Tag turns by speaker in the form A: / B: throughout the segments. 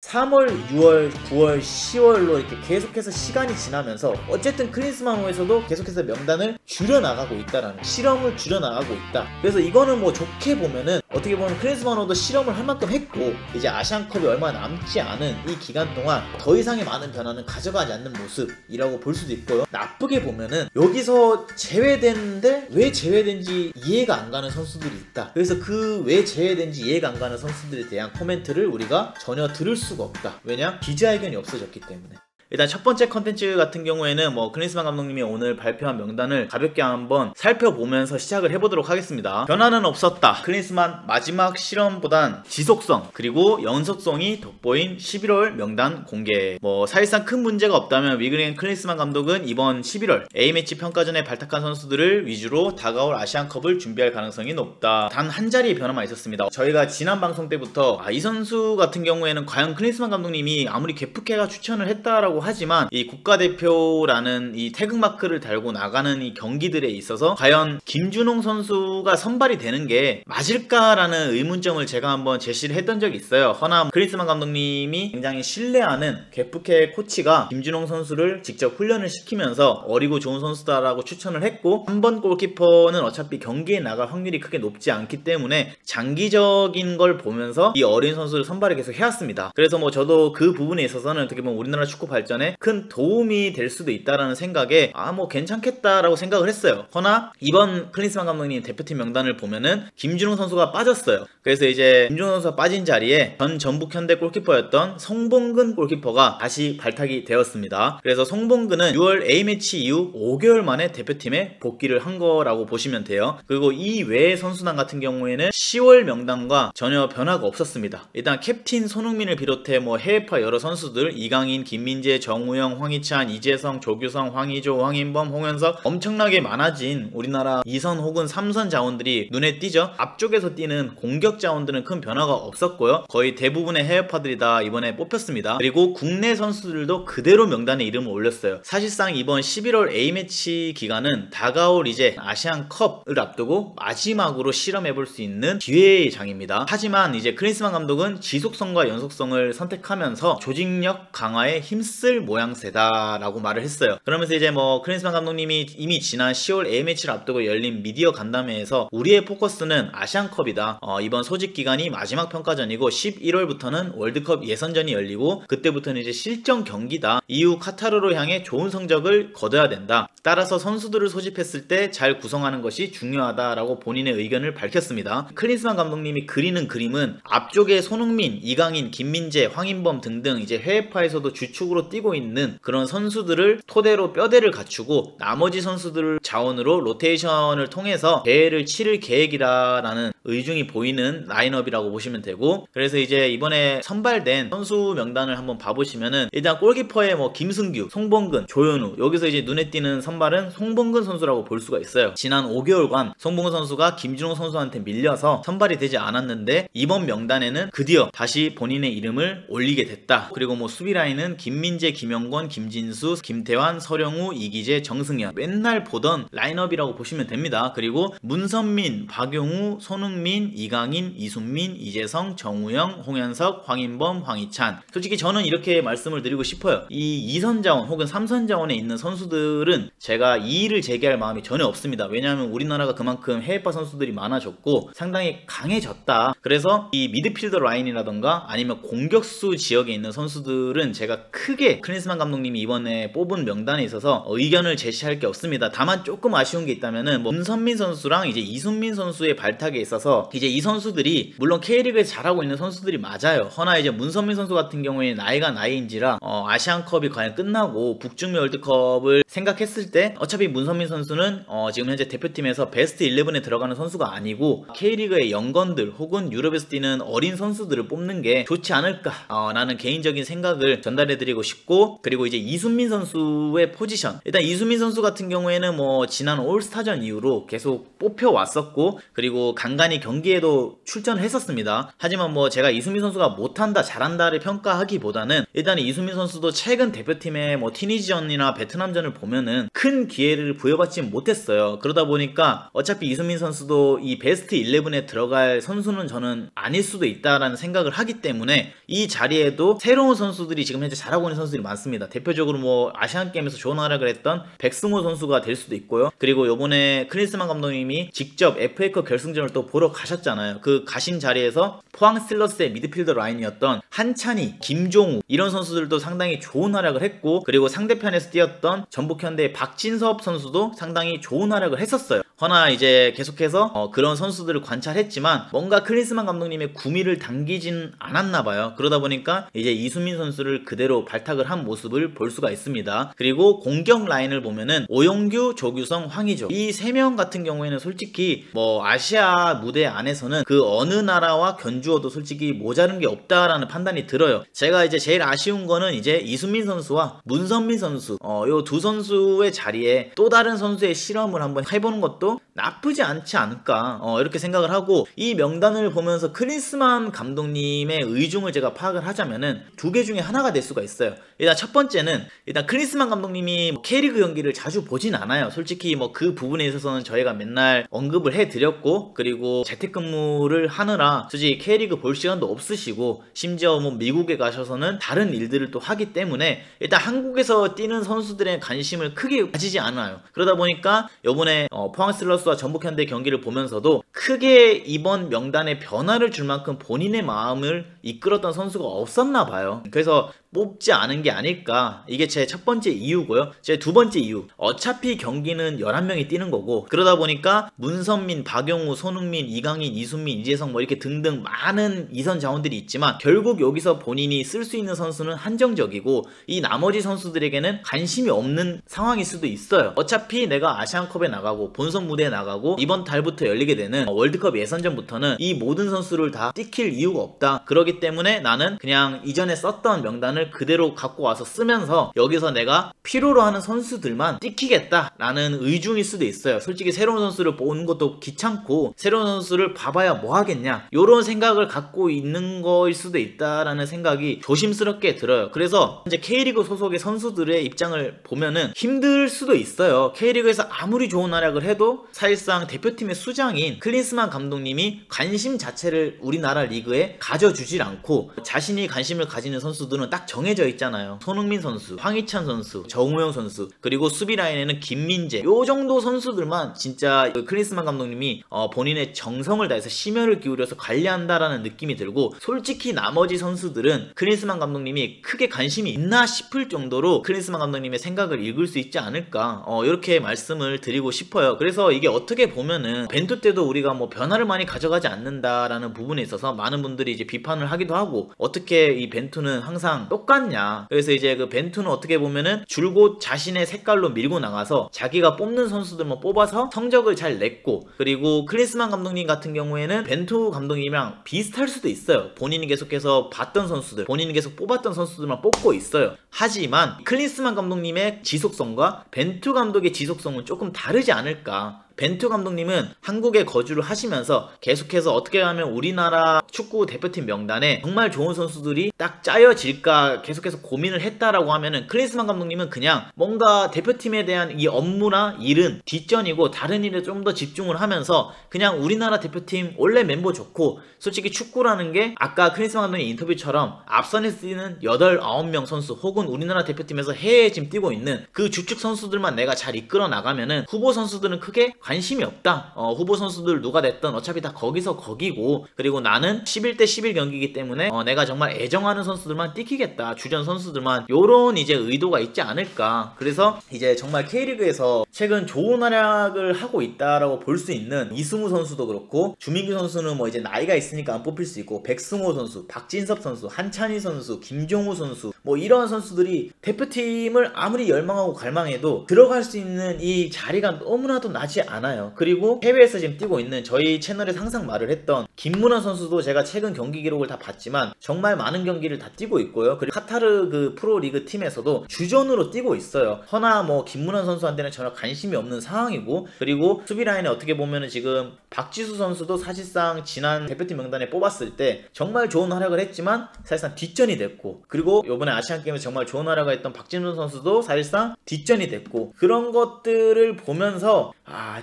A: 3월, 6월, 9월, 10월로 이렇게 계속해서 시간이 지나면서 어쨌든 클린스만호에서도 계속해서 명단을 줄여나가고 있다라는, 실험을 줄여나가고 있다. 그래서 이거는 뭐 좋게 보면은 어떻게 보면 클린스만호도 실험을 할 만큼 했고 이제 아시안컵이 얼마 남지 않은 이 기간 동안 더 이상의 많은 변화는 가져가지 않는 모습이라고 볼 수도 있고요. 나쁘게 보면은 여기서 제외됐는데 왜 제외된지 이해가 안 가는 선수들이 있다. 그래서 그 왜 제외된지 이해가 안 가는 선수들에 대한 코멘트를 우리가 전혀 들을 수가 없다. 왜냐? 기자회견이 없어졌기 때문에. 일단 첫 번째 컨텐츠 같은 경우에는 뭐 클린스만 감독님이 오늘 발표한 명단을 가볍게 한번 살펴보면서 시작을 해보도록 하겠습니다. 변화는 없었다. 클린스만 마지막 실험보단 지속성 그리고 연속성이 돋보인 11월 명단 공개. 뭐 사실상 큰 문제가 없다면 위그린 클린스만 감독은 이번 11월 A매치 평가전에 발탁한 선수들을 위주로 다가올 아시안컵을 준비할 가능성이 높다. 단 한 자리의 변화만 있었습니다. 저희가 지난 방송 때부터 이 선수 같은 경우에는 과연 클린스만 감독님이 아무리 게프케가 추천을 했다라고 하지만 이 국가대표라는 이 태극마크를 달고 나가는 이 경기들에 있어서 과연 김준홍 선수가 선발이 되는 게 맞을까라는 의문점을 제가 한번 제시를 했던 적이 있어요. 허나 클린스만 감독님이 굉장히 신뢰하는 게프케 코치가 김준홍 선수를 직접 훈련을 시키면서 어리고 좋은 선수다라고 추천을 했고 3번 골키퍼는 어차피 경기에 나갈 확률이 크게 높지 않기 때문에 장기적인 걸 보면서 이 어린 선수를 선발을 계속 해왔습니다. 그래서 뭐 저도 그 부분에 있어서는 어떻게 보면 우리나라 축구 발전에 큰 도움이 될 수도 있다라는 생각에 뭐 괜찮겠다라고 생각을 했어요. 허나 이번 클린스만 감독님 대표팀 명단을 보면은 김준홍 선수가 빠졌어요. 그래서 이제 김준홍 선수가 빠진 자리에 전 전북 현대 골키퍼였던 송봉근 골키퍼가 다시 발탁이 되었습니다. 그래서 송봉근은 6월 A매치 이후 5개월 만에 대표팀에 복귀를 한 거라고 보시면 돼요. 그리고 이 외의 선수단 같은 경우에는 10월 명단과 전혀 변화가 없었습니다. 일단 캡틴 손흥민을 비롯해 뭐 해외파 여러 선수들 이강인, 김민재, 정우영, 황희찬, 이재성, 조규성, 황의조, 황인범, 홍현석 엄청나게 많아진 우리나라 2선 혹은 3선 자원들이 눈에 띄죠. 앞쪽에서 뛰는 공격 자원들은 큰 변화가 없었고요. 거의 대부분의 해외파들이 다 이번에 뽑혔습니다. 그리고 국내 선수들도 그대로 명단에 이름을 올렸어요. 사실상 이번 11월 A매치 기간은 다가올 이제 아시안컵을 앞두고 마지막으로 실험해볼 수 있는 기회의 장입니다. 하지만 이제 클린스만 감독은 지속성과 연속성을 선택하면서 조직력 강화에 힘쓸 모양새다라고 말을 했어요. 그러면서 이제 뭐 클린스만 감독님이 이미 지난 10월 A매치를 앞두고 열린 미디어 간담회에서 우리의 포커스는 아시안컵이다. 이번 소집 기간이 마지막 평가전이고 11월부터는 월드컵 예선전이 열리고 그때부터는 이제 실전 경기다. 이후 카타르로 향해 좋은 성적을 거둬야 된다. 따라서 선수들을 소집했을 때 잘 구성하는 것이 중요하다라고 본인의 의견을 밝혔습니다. 클린스만 감독님이 그리는 그림은 앞쪽에 손흥민, 이강인, 김민재, 황인범 등등 이제 해외파에서도 주축으로 뛰고 있는 그런 선수들을 토대로 뼈대를 갖추고 나머지 선수들 자원으로 로테이션을 통해서 대회를 치를 계획이라는 의중이 보이는 라인업이라고 보시면 되고, 그래서 이제 이번에 선발된 선수 명단을 한번 봐보시면은 일단 골키퍼에 뭐 김승규, 송봉근, 조현우, 여기서 이제 눈에 띄는 선발은 송봉근 선수라고 볼 수가 있어요. 지난 5개월간 송봉근 선수가 김준호 선수한테 밀려서 선발이 되지 않았는데 이번 명단에는 드디어 다시 본인의 이름을 올리게 됐다. 그리고 뭐 수비 라인은 김민재, 김영권, 김진수, 김태환, 서령우, 이기재, 정승현, 맨날 보던 라인업이라고 보시면 됩니다. 그리고 문선민, 박용우, 손흥민, 이강인, 이순민, 이재성, 정우영, 홍현석, 황인범, 황희찬. 솔직히 저는 이렇게 말씀을 드리고 싶어요. 이 2선 자원 혹은 3선 자원에 있는 선수들은 제가 이의를 제기할 마음이 전혀 없습니다. 왜냐하면 우리나라가 그만큼 해외파 선수들이 많아졌고 상당히 강해졌다. 그래서 이 미드필더 라인이라던가 아니면 공격수 지역에 있는 선수들은 제가 크게 클린스만 감독님이 이번에 뽑은 명단에 있어서 의견을 제시할 게 없습니다. 다만 조금 아쉬운 게 있다면은 뭐 문선민 선수랑 이제 이순민 선수의 발탁에 있어서 이제 이 선수들이 물론 K리그에서 잘하고 있는 선수들이 맞아요. 허나 이제 문선민 선수 같은 경우에 나이가 나이인지라 아시안컵이 과연 끝나고 북중미 월드컵을 생각했을 때 어차피 문선민 선수는 지금 현재 대표팀에서 베스트 11에 들어가는 선수가 아니고 K리그의 영건들 혹은 유럽에서 뛰는 어린 선수들을 뽑는 게 좋지 않을까 라는 개인적인 생각을 전달해드리고 싶고 싶고, 그리고 이제 이순민 선수의 포지션, 일단 이순민 선수 같은 경우에는 뭐 지난 올스타전 이후로 계속 뽑혀왔었고, 그리고 간간히 경기에도 출전을 했었습니다. 하지만 뭐 제가 이순민 선수가 못한다 잘한다를 평가하기보다는 일단 이순민 선수도 최근 대표팀의 뭐 티니지전이나 베트남전을 보면은 큰 기회를 부여받지 못했어요. 그러다 보니까 어차피 이순민 선수도 이 베스트 11에 들어갈 선수는 저는 아닐 수도 있다라는 생각을 하기 때문에 이 자리에도 새로운 선수들이 지금 현재 잘하고 있는 선수들이 많습니다. 대표적으로 뭐 아시안게임에서 좋은 활약을 했던 백승호 선수가 될 수도 있고요. 그리고 요번에 클린스만 감독님이 직접 FA컵 결승전을 또 보러 가셨잖아요. 그 가신 자리에서 포항 스틸러스의 미드필더 라인이었던 한찬희, 김종우 이런 선수들도 상당히 좋은 활약을 했고, 그리고 상대편에서 뛰었던 전북현대의 박진섭 선수도 상당히 좋은 활약을 했었어요. 허나 이제 계속해서 그런 선수들을 관찰했지만 뭔가 클린스만 감독님의 구미를 당기진 않았나봐요. 그러다 보니까 이제 이순민 선수를 그대로 발탁을 한 모습을 볼 수가 있습니다. 그리고 공격 라인을 보면은 오용규, 조규성, 황의조 이 3명 같은 경우에는 솔직히 뭐 아시아 무대 안에서는 그 어느 나라와 견주어도 솔직히 모자른 게 없다라는 판단이 들어요. 제가 이제 제일 아쉬운 거는 이제 이순민 선수와 문선민 선수 요 두 선수의 자리에 또 다른 선수의 실험을 한번 해보는 것도 나쁘지 않지 않을까 이렇게 생각을 하고, 이 명단을 보면서 클린스만 감독님의 의중을 제가 파악을 하자면은 두 개 중에 하나가 될 수가 있어요. 일단 첫 번째는 일단 클린스만 감독님이 K리그 경기를 자주 보진 않아요. 솔직히 뭐 그 부분에 있어서는 저희가 맨날 언급을 해드렸고, 그리고 재택근무를 하느라 솔직히 K리그 볼 시간도 없으시고, 심지어 뭐 미국에 가셔서는 다른 일들을 또 하기 때문에 일단 한국에서 뛰는 선수들의 관심을 크게 가지지 않아요. 그러다 보니까 요번에 포항 스틸러스와 전북현대 경기를 보면서도 크게 이번 명단에 변화를 줄 만큼 본인의 마음을 이끌었던 선수가 없었나 봐요. 그래서 뽑지 않은 게 아닐까, 이게 제 첫 번째 이유고요. 제 두 번째 이유, 어차피 경기는 11명이 뛰는 거고, 그러다 보니까 문선민, 박용우, 손흥민, 이강인, 이순민, 이재성 뭐 이렇게 등등 많은 이선 자원들이 있지만 결국 여기서 본인이 쓸 수 있는 선수는 한정적이고, 이 나머지 선수들에게는 관심이 없는 상황일 수도 있어요. 어차피 내가 아시안컵에 나가고 본선 무대에 나가고 이번 달부터 열리게 되는 월드컵 예선전부터는 이 모든 선수를 다 띄킬 이유가 없다. 그렇기 때문에 나는 그냥 이전에 썼던 명단을 그대로 갖고 와서 쓰면서 여기서 내가 필요로 하는 선수들만 띄키겠다라는 의중일 수도 있어요. 솔직히 새로운 선수를 보는 것도 귀찮고 새로운 선수를 봐봐야 뭐 하겠냐, 요런 생각을 갖고 있는 거일 수도 있다라는 생각이 조심스럽게 들어요. 그래서 이제 K리그 소속의 선수들의 입장을 보면은 힘들 수도 있어요. K리그에서 아무리 좋은 활약을 해도 사실상 대표팀의 수장인 클린스만 감독님이 관심 자체를 우리나라 리그에 가져주질 않고, 자신이 관심을 가지는 선수들은 딱 정해져 있잖아요. 손흥민 선수, 황희찬 선수, 정우영 선수, 그리고 수비 라인에는 김민재, 요 정도 선수들만 진짜 클린스만 감독님이 본인의 정성을 다해서 심혈을 기울여서 관리한다라는 느낌이 들고, 솔직히 나머지 선수들은 클린스만 감독님이 크게 관심이 있나 싶을 정도로 클린스만 감독님의 생각을 읽을 수 있지 않을까, 이렇게 말씀을 드리고 싶어요. 그래서 이게 어떻게 보면은 벤투 때도 우리가 뭐 변화를 많이 가져가지 않는다라는 부분에 있어서 많은 분들이 이제 비판을 하기도 하고, 어떻게 이 벤투는 항상 똑같냐. 그래서 이제 그 벤투는 어떻게 보면은 줄곧 자신의 색깔로 밀고 나가서 자기가 뽑는 선수들만 뽑아서 성적을 잘 냈고, 그리고 클린스만 감독님 같은 경우에는 벤투 감독님이랑 비슷할 수도 있어요. 본인이 계속해서 봤던 선수들, 본인이 계속 뽑았던 선수들만 뽑고 있어요. 하지만 클린스만 감독님의 지속성과 벤투 감독의 지속성은 조금 다르지 않을까. 벤투 감독님은 한국에 거주를 하시면서 계속해서 어떻게 하면 우리나라 축구 대표팀 명단에 정말 좋은 선수들이 딱 짜여질까 계속해서 고민을 했다라고 하면은, 클린스만 감독님은 그냥 뭔가 대표팀에 대한 이 업무나 일은 뒷전이고 다른 일에 좀 더 집중을 하면서 그냥 우리나라 대표팀 원래 멤버 좋고, 솔직히 축구라는 게 아까 클린스만 감독님 인터뷰처럼 앞선에 뛰는 8, 9명 선수 혹은 우리나라 대표팀에서 해외에 지금 뛰고 있는 그 주축 선수들만 내가 잘 이끌어 나가면은 후보 선수들은 크게 관심이 없다. 후보 선수들 누가 됐든 어차피 다 거기서 거기고, 그리고 나는 11대 11 경기이기 때문에 내가 정말 애정하는 선수들만 띄키겠다, 주전 선수들만, 요런 이제 의도가 있지 않을까. 그래서 이제 정말 K리그에서 최근 좋은 활약을 하고 있다라고 볼 수 있는 이승우 선수도 그렇고, 주민규 선수는 뭐 이제 나이가 있으니까 안 뽑힐 수 있고, 백승호 선수, 박진섭 선수, 한찬희 선수, 김종우 선수, 뭐 이러한 선수들이 대표팀을 아무리 열망하고 갈망해도 들어갈 수 있는 이 자리가 너무나도 나지 않아요. 그리고 해외에서 지금 뛰고 있는 저희 채널에서 항상 말을 했던 김문환 선수도 제가 최근 경기 기록을 다 봤지만 정말 많은 경기를 다 뛰고 있고요. 그리고 카타르 그 프로리그 팀에서도 주전으로 뛰고 있어요. 허나 뭐 김문환 선수한테는 전혀 관심이 없는 상황이고, 그리고 수비 라인에 어떻게 보면은 지금 박지수 선수도 사실상 지난 대표팀 명단에 뽑았을 때 정말 좋은 활약을 했지만 사실상 뒷전이 됐고, 그리고 이번에 아시안게임에서 정말 좋은 활약을 했던 박진훈 선수도 사실상 뒷전이 됐고, 그런 것들을 보면서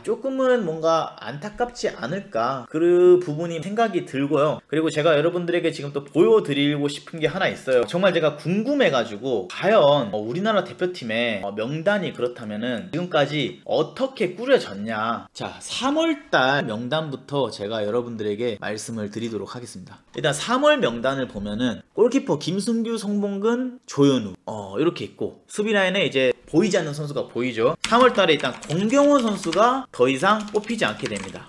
A: 조금은 뭔가 안타깝지 않을까 그 부분이 생각이 들고요. 그리고 제가 여러분들에게 지금 또 보여드리고 싶은 게 하나 있어요. 정말 제가 궁금해가지고 과연 우리나라 대표팀의 명단이 그렇다면은 지금까지 어떻게 꾸려졌냐. 자, 3월달 명단부터 제가 여러분들에게 말씀을 드리도록 하겠습니다. 일단 3월 명단을 보면은 골키퍼 김승규, 송봉근, 조현우 이렇게 있고, 수비 라인에 이제 보이지 않는 선수가 보이죠. 3월달에 일단 공경호 선수가 더 이상 뽑히지 않게 됩니다.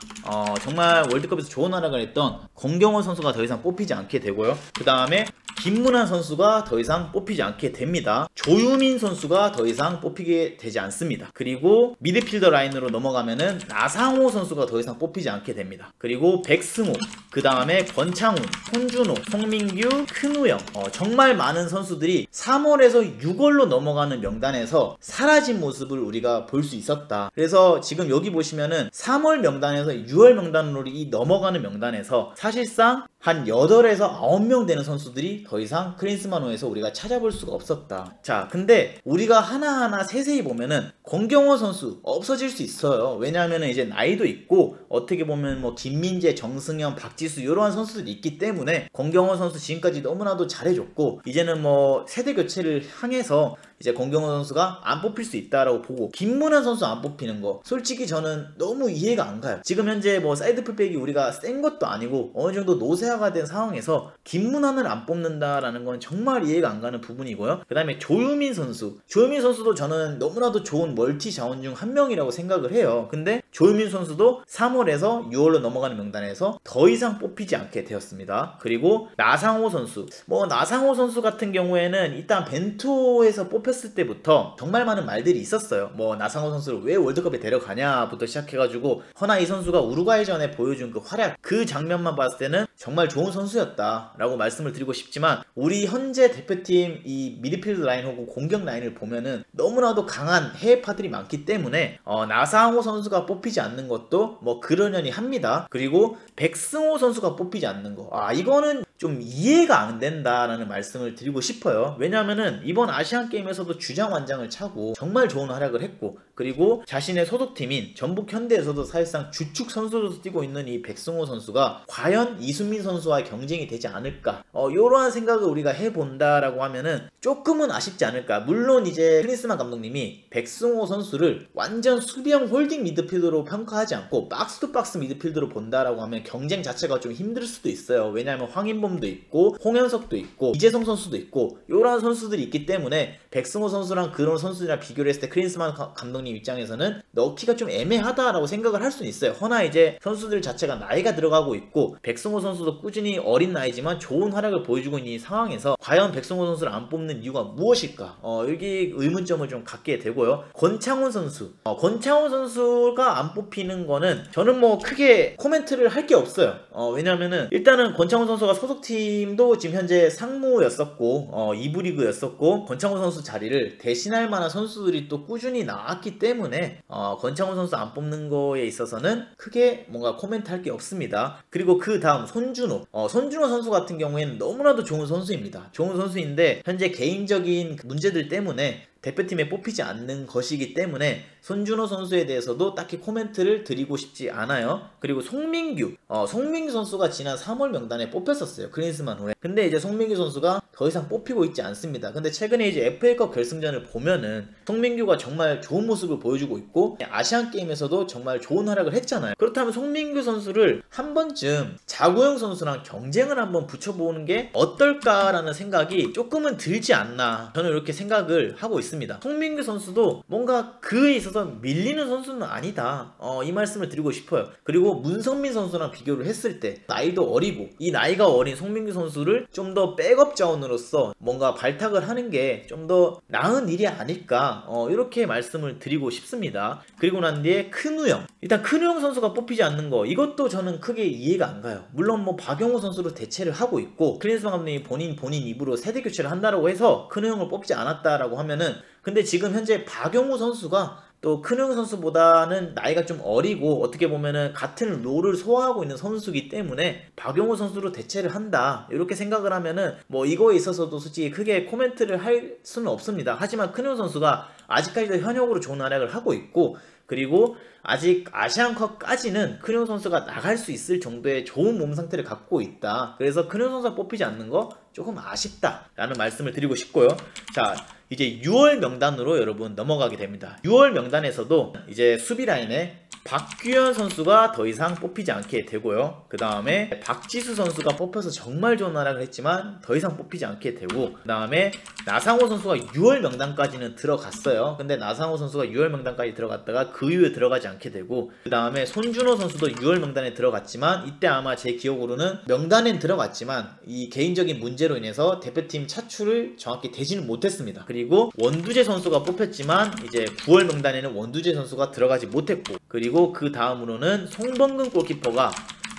A: 정말 월드컵에서 좋은 활약을 했던 공경호 선수가 더 이상 뽑히지 않게 되고요. 그 다음에 김문환 선수가 더 이상 뽑히지 않게 됩니다. 조유민 선수가 더 이상 뽑히게 되지 않습니다. 그리고 미드필더 라인으로 넘어가면은 나상호 선수가 더 이상 뽑히지 않게 됩니다. 그리고 백승호, 그 다음에 권창훈, 손준호, 송민규, 큰우영, 정말 많은 선수들이 3월에서 6월로 넘어가는 명단에서 사라진 모습을 우리가 볼 수 있었다. 그래서 지금 여기 보시면은 3월 명단에서 6월 명단으로 이 넘어가는 명단에서 사실상 한 8에서 9명 되는 선수들이 더 이상 크린스만호에서 우리가 찾아볼 수가 없었다. 자, 근데 우리가 하나하나 세세히 보면은 권경호 선수 없어질 수 있어요. 왜냐하면 이제 나이도 있고, 어떻게 보면 뭐 김민재, 정승현, 박지수 이러한 선수들이 있기 때문에 권경호 선수 지금까지 너무나도 잘해줬고, 이제는 뭐 세대 교체를 향해서 이제 권경호 선수가 안 뽑힐 수 있다라고 보고, 김문환 선수 안 뽑히는 거 솔직히 저는 너무 이해가 안 가요. 지금 현재 뭐 사이드 풀백이 우리가 센 것도 아니고 어느 정도 노쇠화가 된 상황에서 김문환을 안 뽑는다라는 건 정말 이해가 안 가는 부분이고요. 그 다음에 조유민 선수도 저는 너무나도 좋은 멀티 자원 중 한 명이라고 생각을 해요. 근데 조유민 선수도 3월에서 6월로 넘어가는 명단에서 더 이상 뽑히지 않게 되었습니다. 그리고 나상호 선수 같은 경우에는 일단 벤투에서 뽑혔을 때부터 정말 많은 말들이 있었어요. 뭐 나상호 선수를 왜 월드컵에 데려가냐부터 시작해가지고, 허나 이 선수가 우루과이전에 보여준 그 활약, 그 장면만 봤을 때는 정말 좋은 선수였다 라고 말씀을 드리고 싶지만, 우리 현재 대표팀 이 미드필드 라인 혹은 공격 라인을 보면은 너무나도 강한 해외파들이 많기 때문에 나상호 선수가 뽑히지 않는 것도 뭐 그러려니 합니다. 그리고 백승호 선수가 뽑히지 않는 거, 이거는 좀 이해가 안 된다라는 말씀을 드리고 싶어요. 왜냐하면은 이번 아시안게임에서도 주장 완장을 차고 정말 좋은 활약을 했고, 그리고 자신의 소속팀인 전북 현대에서도 사실상 주축 선수로서 뛰고 있는 이 백승호 선수가 과연 이순민 선수와의 경쟁이 되지 않을까, 이러한 생각을 우리가 해본다라고 하면은 조금은 아쉽지 않을까. 물론 이제 크린스만 감독님이 백승호 선수를 완전 수비형 홀딩 미드필더로 평가하지 않고 박스 투 박스 미드필더로 본다라고 하면 경쟁 자체가 좀 힘들 수도 있어요. 왜냐하면 황인범도 있고 홍현석도 있고 이재성 선수도 있고 이러한 선수들이 있기 때문에 백승호 선수랑 그런 선수들이랑 비교를 했을 때 크린스만 감독님 입장에서는 넣기가 좀 애매하다라고 생각을 할 수는 있어요. 허나 이제 선수들 자체가 나이가 들어가고 있고, 백승호 선수도 꾸준히 어린 나이지만 좋은 활약을 보여주고 있는 이 상황에서 과연 백승호 선수를 안 뽑는 이유가 무엇일까, 여기 의문점을 좀 갖게 되고요. 권창훈 선수가 안 뽑히는 거는 저는 뭐 크게 코멘트를 할 게 없어요. 왜냐면은 일단은 권창훈 선수가 소속팀도 지금 현재 상무였었고 2부 리그였었고, 권창훈 선수 자리를 대신할 만한 선수들이 또 꾸준히 나왔기 때문에 권창훈 선수 안 뽑는 거에 있어서는 크게 뭔가 코멘트 할 게 없습니다. 그리고 그 다음 손준호 선수 같은 경우에는 너무나도 좋은 선수입니다. 좋은 선수인데 현재 개인적인 문제들 때문에 대표팀에 뽑히지 않는 것이기 때문에 손준호 선수에 대해서도 딱히 코멘트를 드리고 싶지 않아요. 그리고 송민규 선수가 지난 3월 명단에 뽑혔었어요, 크린스만 후에. 근데 이제 송민규 선수가 더 이상 뽑히고 있지 않습니다. 근데 최근에 이제 FA컵 결승전을 보면은 송민규가 정말 좋은 모습을 보여주고 있고, 아시안게임에서도 정말 좋은 활약을 했잖아요. 그렇다면 송민규 선수를 한 번쯤 자구영 선수랑 경쟁을 한번 붙여보는 게 어떨까라는 생각이 조금은 들지 않나, 저는 이렇게 생각을 하고 있습니다. 있습니다. 송민규 선수도 뭔가 그에 있어서 밀리는 선수는 아니다. 이 말씀을 드리고 싶어요. 그리고 문성민 선수랑 비교를 했을 때 나이도 어리고 이 나이가 어린 송민규 선수를 좀 더 백업 자원으로서 뭔가 발탁을 하는 게 좀 더 나은 일이 아닐까 이렇게 말씀을 드리고 싶습니다. 그리고 난 뒤에 큰우영, 일단 큰우영 선수가 뽑히지 않는 거 이것도 저는 크게 이해가 안 가요. 물론 뭐 박용호 선수로 대체를 하고 있고 클린스만 감독이 본인 입으로 세대 교체를 한다라고 해서 큰우영을 뽑지 않았다라고 하면은, 근데 지금 현재 박용호 선수가 또 큰우영 선수보다는 나이가 좀 어리고 어떻게 보면은 같은 롤을 소화하고 있는 선수이기 때문에 박용호 선수로 대체를 한다 이렇게 생각을 하면은 뭐 이거에 있어서도 솔직히 크게 코멘트를 할 수는 없습니다. 하지만 큰우영 선수가 아직까지도 현역으로 좋은 활약을 하고 있고, 그리고 아직 아시안컵까지는 큰우영 선수가 나갈 수 있을 정도의 좋은 몸 상태를 갖고 있다. 그래서 큰우영 선수가 뽑히지 않는 거 조금 아쉽다라는 말씀을 드리고 싶고요. 자, 이제 6월 명단으로 여러분 넘어가게 됩니다. 6월 명단에서도 이제 수비 라인에 박규현 선수가 더 이상 뽑히지 않게 되고요. 그 다음에 박지수 선수가 뽑혀서 정말 좋은 활약을 했지만 더 이상 뽑히지 않게 되고, 그 다음에 나상호 선수가 6월 명단까지는 들어갔어요. 근데 나상호 선수가 6월 명단까지 들어갔다가 그 이후에 들어가지 않게 되고, 그 다음에 손준호 선수도 6월 명단에 들어갔지만 이때 아마 제 기억으로는 명단엔 들어갔지만 이 개인적인 문제로 인해서 대표팀 차출을 정확히 되지는 못했습니다. 그리고 원두재 선수가 뽑혔지만 이제 9월 명단에는 원두재 선수가 들어가지 못했고, 그리고 그 다음으로는 송범근 골키퍼가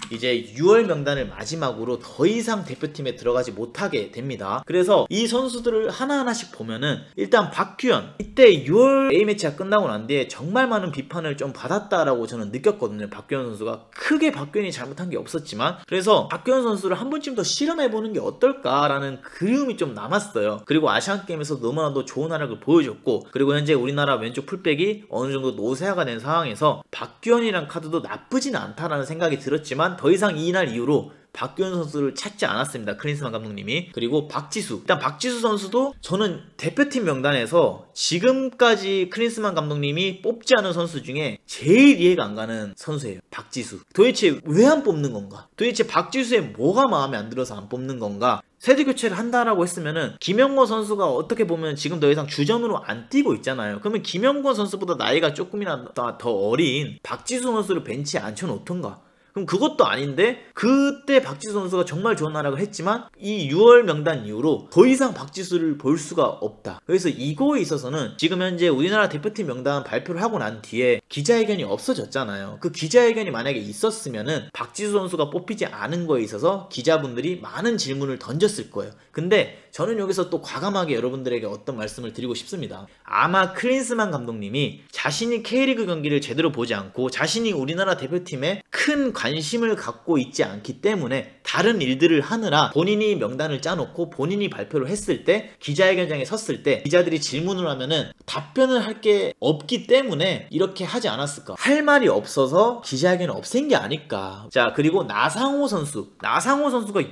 A: 이제 6월 명단을 마지막으로 더 이상 대표팀에 들어가지 못하게 됩니다. 그래서 이 선수들을 하나하나씩 보면은 일단 박규현, 이때 6월 A매치가 끝나고 난 뒤에 정말 많은 비판을 좀 받았다라고 저는 느꼈거든요. 박규현 선수가 크게 박규현이 잘못한 게 없었지만, 그래서 박규현 선수를 한 번쯤 더 실험해보는 게 어떨까라는 그리움이 좀 남았어요. 그리고 아시안게임에서 너무나도 좋은 활약을 보여줬고, 그리고 현재 우리나라 왼쪽 풀백이 어느 정도 노쇠화가 된 상황에서 박규현이란 카드도 나쁘지는 않다라는 생각이 들었지만 더 이상 이날 이후로 박규현 선수를 찾지 않았습니다. 클린스만 감독님이. 그리고 박지수, 일단 박지수 선수도 저는 대표팀 명단에서 지금까지 클린스만 감독님이 뽑지 않은 선수 중에 제일 이해가 안 가는 선수예요. 박지수. 도대체 왜 안 뽑는 건가? 도대체 박지수의 뭐가 마음에 안 들어서 안 뽑는 건가? 세대 교체를 한다라고 했으면은 김영권 선수가 어떻게 보면 지금 더 이상 주전으로 안 뛰고 있잖아요. 그러면 김영권 선수보다 나이가 조금이나 더 어린 박지수 선수를 벤치에 앉혀놓던가. 그럼 그것도 아닌데 그때 박지수 선수가 정말 좋은 활약을 했지만 이 6월 명단 이후로 더 이상 박지수를 볼 수가 없다. 그래서 이거에 있어서는 지금 현재 우리나라 대표팀 명단 발표를 하고 난 뒤에 기자회견이 없어졌잖아요. 그 기자회견이 만약에 있었으면은 박지수 선수가 뽑히지 않은 거에 있어서 기자분들이 많은 질문을 던졌을 거예요. 근데 저는 여기서 또 과감하게 여러분들에게 어떤 말씀을 드리고 싶습니다. 아마 클린스만 감독님이 자신이 K리그 경기를 제대로 보지 않고 자신이 우리나라 대표팀에 큰 관심을 갖고 있지 않기 때문에 다른 일들을 하느라 본인이 명단을 짜놓고 본인이 발표를 했을 때 기자회견장에 섰을 때 기자들이 질문을 하면은 답변을 할 게 없기 때문에 이렇게 하지 않았을까? 할 말이 없어서 기자회견을 없앤 게 아닐까? 자, 그리고 나상호 선수가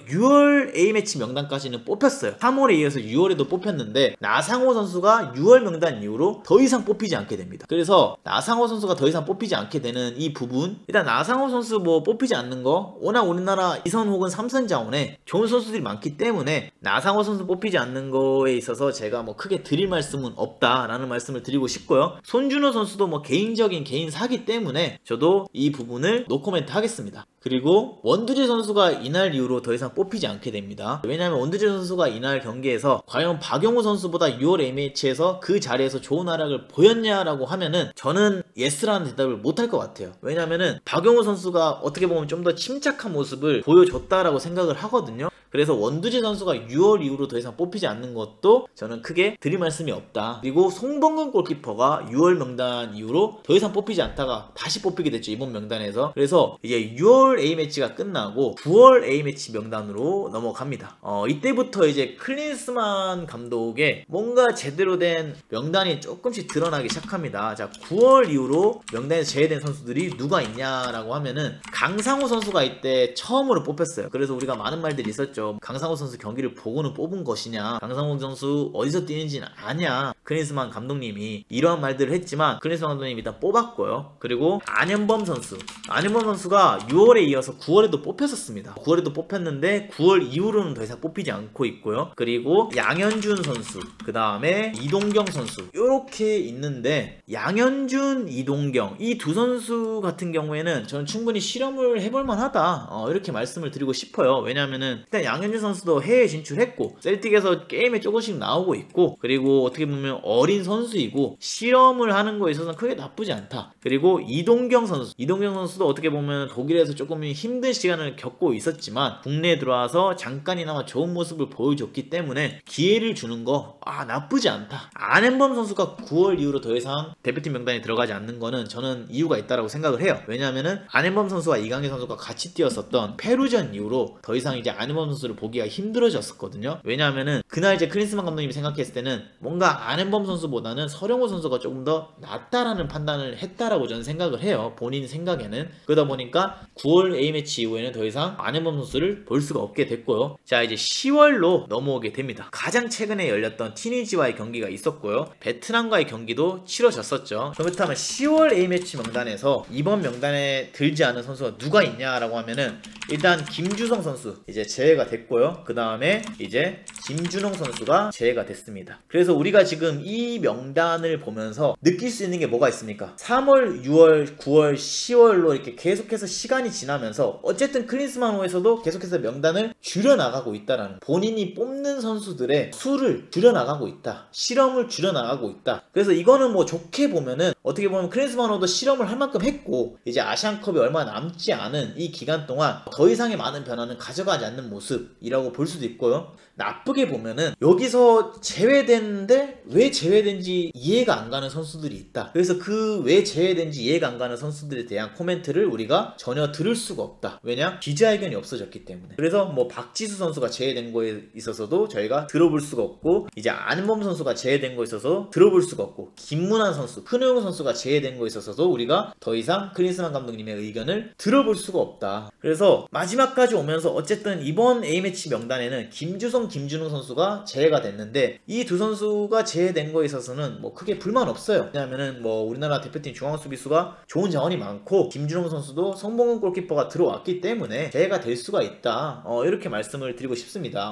A: 6월 A매치 명단까지는 뽑혔어요. 3월에 이어서 6월에도 뽑혔는데 나상호 선수가 6월 명단 이후로 더 이상 뽑히지 않게 됩니다. 그래서 나상호 선수가 더 이상 뽑히지 않게 되는 이 부분, 일단 나상호 선수 뭐 뽑히지 않는 거, 워낙 우리나라 2선 혹은 3선 자원에 좋은 선수들이 많기 때문에 나상호 선수 뽑히지 않는 거에 있어서 제가 뭐 크게 드릴 말씀은 없다라는 말씀을 드리고 싶고요. 손준호 선수도 뭐 개인적인 개인사기 때문에 저도 이 부분을 노코멘트 하겠습니다. 그리고 원두재 선수가 이날 이후로 더 이상 뽑히지 않게 됩니다. 왜냐하면 원두재 선수가 이날 경기에서 과연 박용호 선수보다 6월 A매치에서 그 자리에서 좋은 활약을 보였냐라고 하면은 저는 예스라는 대답을 못할 것 같아요. 왜냐하면은 박용호 선수가 어떻게 보면 좀 더 침착한 모습을 보여줬다라고 생각을 하거든요. 그래서 원두재 선수가 6월 이후로 더 이상 뽑히지 않는 것도 저는 크게 드릴 말씀이 없다. 그리고 송범근 골키퍼가 6월 명단 이후로 더 이상 뽑히지 않다가 다시 뽑히게 됐죠, 이번 명단에서. 그래서 이제 6월 A매치가 끝나고 9월 A매치 명단으로 넘어갑니다. 이때부터 이제 클린스만 감독의 뭔가 제대로 된 명단이 조금씩 드러나기 시작합니다. 자, 9월 이후로 명단에서 제외된 선수들이 누가 있냐라고 하면은 강상호 선수가 이때 처음으로 뽑혔어요. 그래서 우리가 많은 말들이 있었죠. 강상호 선수 경기를 보고는 뽑은 것이냐, 강상호 선수 어디서 뛰는지는 아냐, 클린스만 감독님이 이러한 말들을 했지만 클린스만 감독님이 일단 뽑았고요. 그리고 안현범 선수가 6월에 이어서 9월에도 뽑혔었습니다. 9월에도 뽑혔는데 9월 이후로는 더 이상 뽑히지 않고 있고요. 그리고 양현준 선수, 그 다음에 이동경 선수 이렇게 있는데, 양현준, 이동경 이 두 선수 같은 경우에는 저는 충분히 실험을 해볼 만하다 이렇게 말씀을 드리고 싶어요. 왜냐면은 일단 양현준 선수도 해외 진출했고 셀틱에서 게임에 조금씩 나오고 있고, 그리고 어떻게 보면 어린 선수이고 실험을 하는 거에 있어서는 크게 나쁘지 않다. 그리고 이동경 선수도 어떻게 보면 독일에서 조금 힘든 시간을 겪고 있었지만 국내에 들어와서 잠깐이나마 좋은 모습을 보여줬기 때문에 기회를 주는 거 나쁘지 않다. 안현범 선수가 9월 이후로 더 이상 대표팀 명단에 들어가지 않는 거는 저는 이유가 있다라고 생각을 해요. 왜냐면은 안현범 선수와 이강인 선수가 같이 뛰었었던 페루전 이후로 더 이상 이제 안현범 선수를 보기가 힘들어졌었거든요. 왜냐하면은 그날 이제 클린스만 감독님이 생각했을 때는 뭔가 안현범 선수보다는 서령호 선수가 조금 더 낫다라는 판단을 했다라고 저는 생각을 해요. 본인 생각에는. 그러다 보니까 9월 A매치 이후에는 더 이상 안현범 선수를 볼 수가 없게 됐고요. 자, 이제 10월로 넘어오게 됩니다. 가장 최근에 열렸던 티니지와의 경기가 있었고요. 베트남과의 경기도 치러졌었죠. 그렇다면 10월 A매치 명단에서 이번 명단에 들지 않은 선수가 누가 있냐라고 하면은 일단 김주성 선수 이제 제외가 됐고요. 그 다음에 이제 김준홍 선수가 제외가 됐습니다. 그래서 우리가 지금 이 명단을 보면서 느낄 수 있는 게 뭐가 있습니까? 3월, 6월, 9월, 10월로 이렇게 계속해서 시간이 지나면서 어쨌든 클린스만호에서도 계속해서 명단을 줄여나가고 있다라는, 본인이 뽑는 선수들의 수를 줄여나가고 있다, 실험을 줄여나가고 있다. 그래서 이거는 뭐 좋게 보면은 어떻게 보면 클린스만호도 실험을 할 만큼 했고 이제 아시안컵이 얼마 남지 않은 이 기간 동안 더 이상의 많은 변화는 가져가지 않는 모습이라고 볼 수도 있고요. 나쁘게 보면은 여기서 제외됐는데 왜 제외된지 이해가 안 가는 선수들이 있다. 그래서 그 왜 제외된지 이해가 안 가는 선수들에 대한 코멘트를 우리가 전혀 들을 수가 없다. 왜냐? 기자회견이 없어졌기 때문에. 그래서 뭐 박지수 선수가 제외된 거에 있어서도 저희가 들어볼 수가 없고, 이제 안범 선수가 제외된 거에 있어서 들어볼 수가 없고, 김문환 선수, 큰호용 선수가 제외된 거에 있어서도 우리가 더 이상 클린스만 감독님의 의견을 들어볼 수가 없다. 그래서 마지막까지 오면서 어쨌든 이번 A매치 명단에는 김주성, 김준웅 선수가 제외가 됐는데 이 두 선수가 제외된 거에 있어서는 뭐 크게 불만 없어요. 왜냐면은 뭐 우리나라 대표팀 중앙 수비수가 좋은 자원이 많고 김준웅 선수도 성봉은 골키퍼가 들어왔기 때문에 제외가 될 수가 있다. 이렇게 말씀을 드리고 싶습니다.